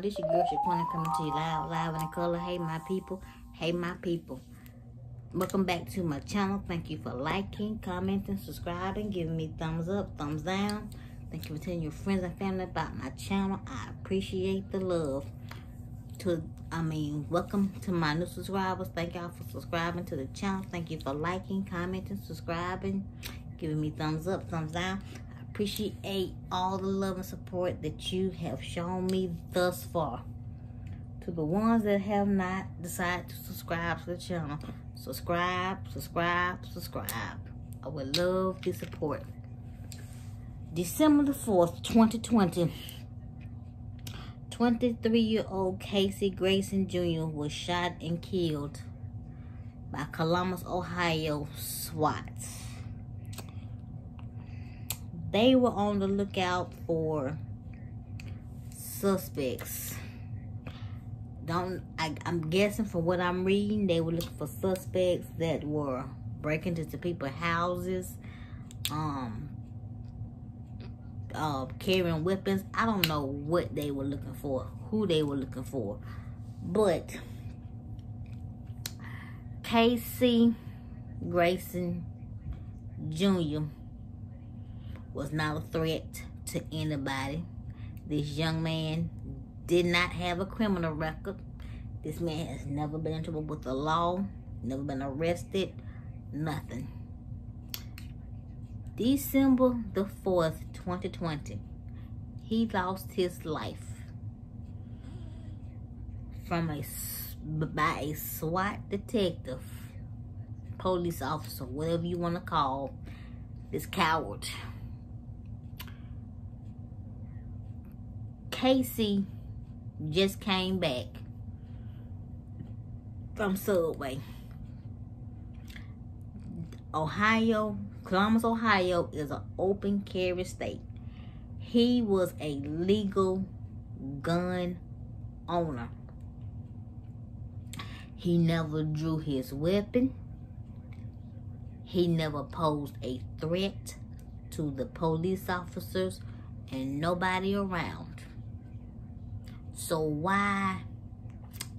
This your girl Shaquena coming to you live in color. Hey my people, hey my people. Welcome back to my channel. Thank you for liking, commenting, subscribing, giving me thumbs up, thumbs down. Thank you for telling your friends and family about my channel. I appreciate the love. Welcome to my new subscribers. Thank y'all for subscribing to the channel. Thank you for liking, commenting, subscribing, giving me thumbs up, thumbs down. Appreciate all the love and support that you have shown me thus far. To the ones that have not decided to subscribe to the channel, subscribe. I would love the support. December the 4th, 2020, 23-year-old Grayson Jr. was shot and killed by Columbus, Ohio SWAT. They were on the lookout for suspects. I'm guessing from what I'm reading, they were looking for suspects that were breaking into people's houses, carrying weapons. I don't know what they were looking for, who they were looking for, but Grayson Jr. was not a threat to anybody. This young man did not have a criminal record. This man has never been in trouble with the law, never been arrested, nothing. December the 4th, 2020, he lost his life by a SWAT detective, police officer, whatever you want to call this coward. Casey just came back from Subway. Columbus, Ohio is an open carry state. He was a legal gun owner. He never drew his weapon. He never posed a threat to the police officers and nobody around. So why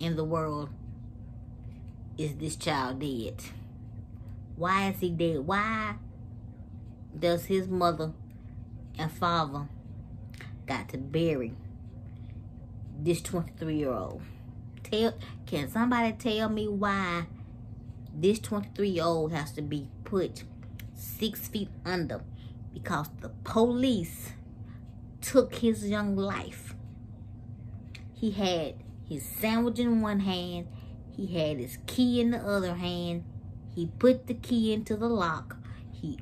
in the world is this child dead? Why is he dead? Why does his mother and father got to bury this 23-year-old? Can somebody tell me why this 23-year-old has to be put 6 feet under because the police took his young life? He had his sandwich in one hand. He had his key in the other hand. He put the key into the lock. He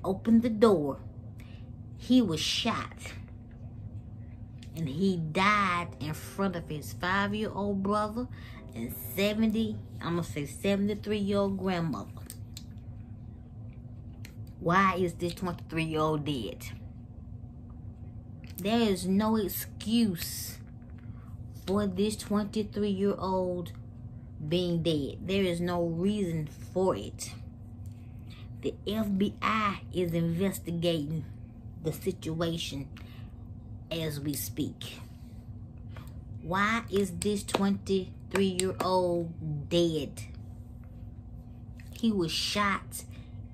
opened the door. He was shot. And he died in front of his 5-year-old brother and 73-year-old grandmother. Why is this 23-year-old dead? There is no excuse for this 23-year-old being dead. There is no reason for it. The FBI is investigating the situation as we speak. Why is this 23-year-old dead? He was shot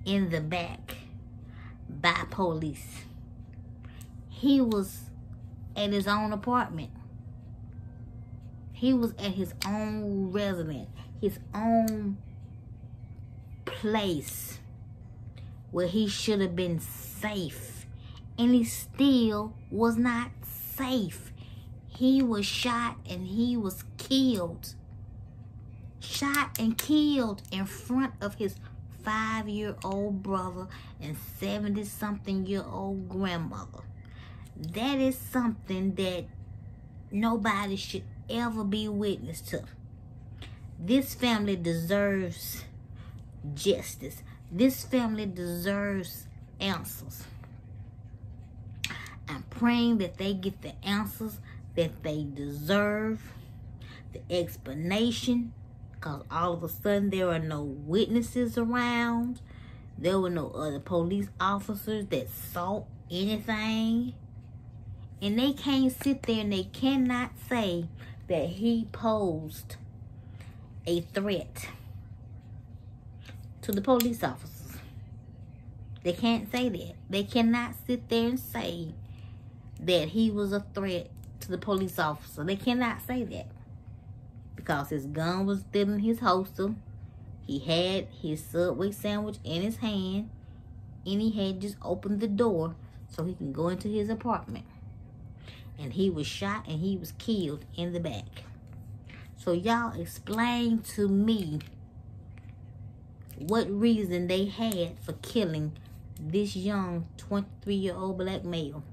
in the back by police. He was at his own apartment. He was at his own residence, his own place where he should have been safe. And he still was not safe. He was shot and he was killed. Shot and killed in front of his 5-year-old brother and 70-something-year-old grandmother. That is something that nobody should ever be witness to. This family deserves justice. This family deserves answers. I'm praying that they get the answers that they deserve, the explanation, because all of a sudden there are no witnesses around. There were no other police officers that saw anything. And they can't sit there and they cannot say that he posed a threat to the police officers. They can't say that. They cannot sit there and say that he was a threat to the police officer. They cannot say that. Because his gun was still in his holster. He had his Subway sandwich in his hand. And he had just opened the door so he can go into his apartment. And he was shot and he was killed in the back. So y'all explain to me what reason they had for killing this young 23-year-old black male.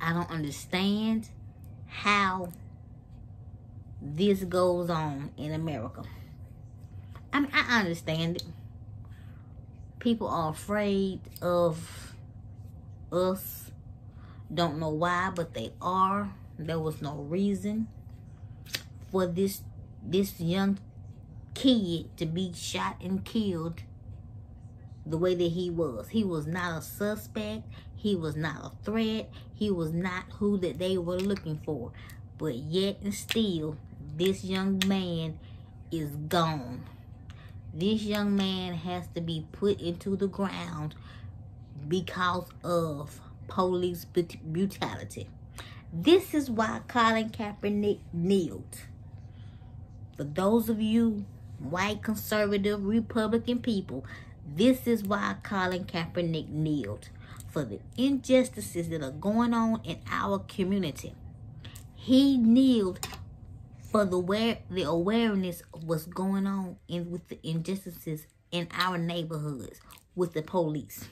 I don't understand how this goes on in America. I mean, I understand it. People are afraid of us. Don't know why, but they are. There was no reason for this young kid to be shot and killed the way that he was. He was not a suspect. He was not a threat. He was not who that they were looking for. But yet and still, this young man is gone. This young man has to be put into the ground because of police brutality. This is why Colin Kaepernick kneeled. For those of you white conservative Republican people, this is why Colin Kaepernick kneeled. For the injustices that are going on in our community. He kneeled for the awareness of what's going on with the injustices in our neighborhoods with the police.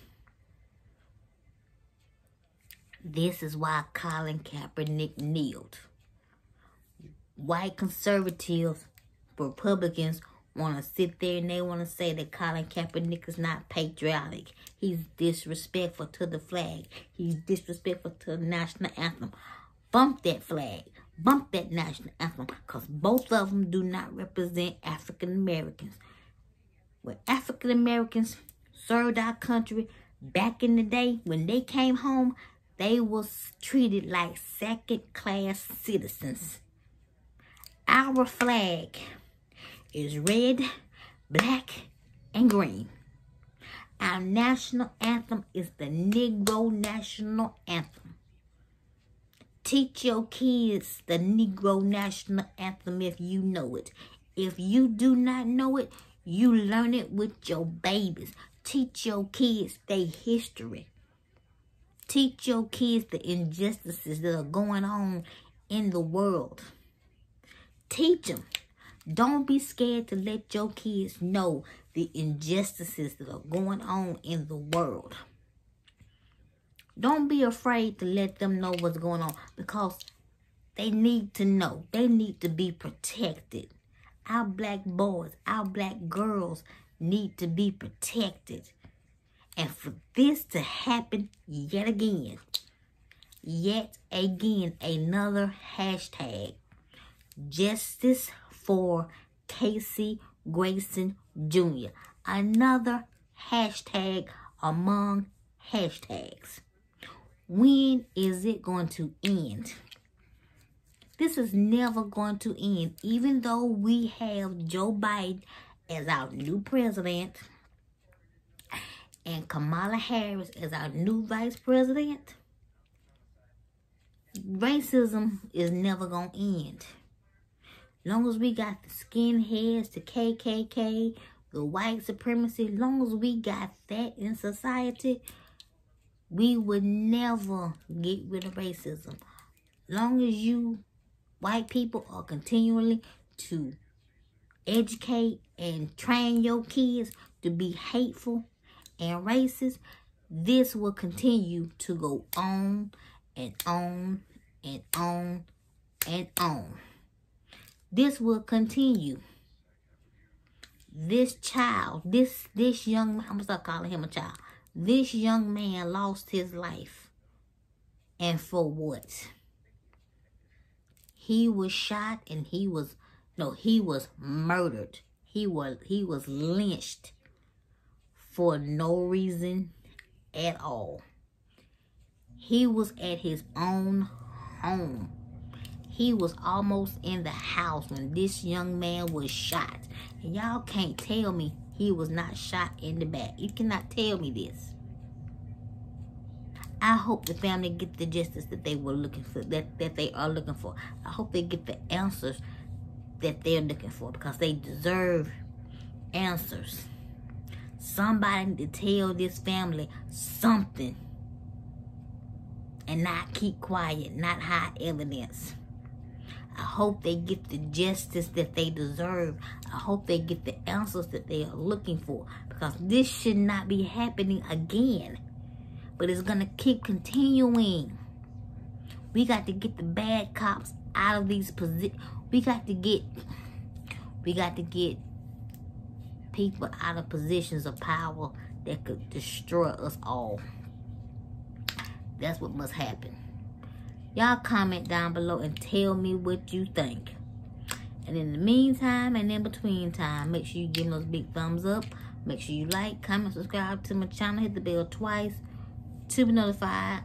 This is why Colin Kaepernick kneeled. White conservatives, Republicans want to sit there and they want to say that Colin Kaepernick is not patriotic. He's disrespectful to the flag. He's disrespectful to the national anthem. Bump that flag. Bump that national anthem. Because both of them do not represent African Americans. When African Americans served our country back in the day, when they came home, they was treated like second-class citizens. Our flag is red, black, and green. Our national anthem is the Negro National Anthem. Teach your kids the Negro National Anthem if you know it. If you do not know it, you learn it with your babies. Teach your kids their history. Teach your kids the injustices that are going on in the world. Teach them. Don't be scared to let your kids know the injustices that are going on in the world. Don't be afraid to let them know what's going on because they need to know. They need to be protected. Our black boys, our black girls need to be protected. And for this to happen yet again, another hashtag, Justice for Casey Grayson Jr. Another hashtag among hashtags. When is it going to end? This is never going to end. Even though we have Joe Biden as our new president and Kamala Harris as our new vice president, racism is never going to end. Long as we got the skinheads, the KKK, the white supremacy, long as we got that in society, we would never get rid of racism. Long as you white people are continually to educate and train your kids to be hateful and racist, this will continue to go on and on and on and on. This will continue. This child, this young man, I'm going to start calling him a child. This young man lost his life. And for what? He was shot and he was murdered. He was lynched for no reason at all. He was at his own home. He was almost in the house when this young man was shot. And y'all can't tell me he was not shot in the back. You cannot tell me this. I hope the family get the justice that they were looking for, that they are looking for. I hope they get the answers that they're looking for, because they deserve answers. Somebody need to tell this family something and not keep quiet, not hide evidence. I hope they get the justice that they deserve. I hope they get the answers that they are looking for, because this should not be happening again. But it's going to keep continuing. We got to get the bad cops out of these positions. We got to get people out of positions of power that could destroy us all. That's what must happen. Y'all comment down below and tell me what you think. And in the meantime and in between time, make sure you give me those big thumbs up. Make sure you like, comment, subscribe to my channel. Hit the bell twice to be notified.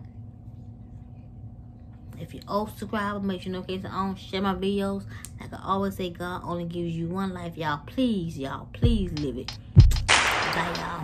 If you're old subscriber, make sure notifications are on. Share my videos. Like I always say, God only gives you one life. Y'all, please live it. Bye, y'all.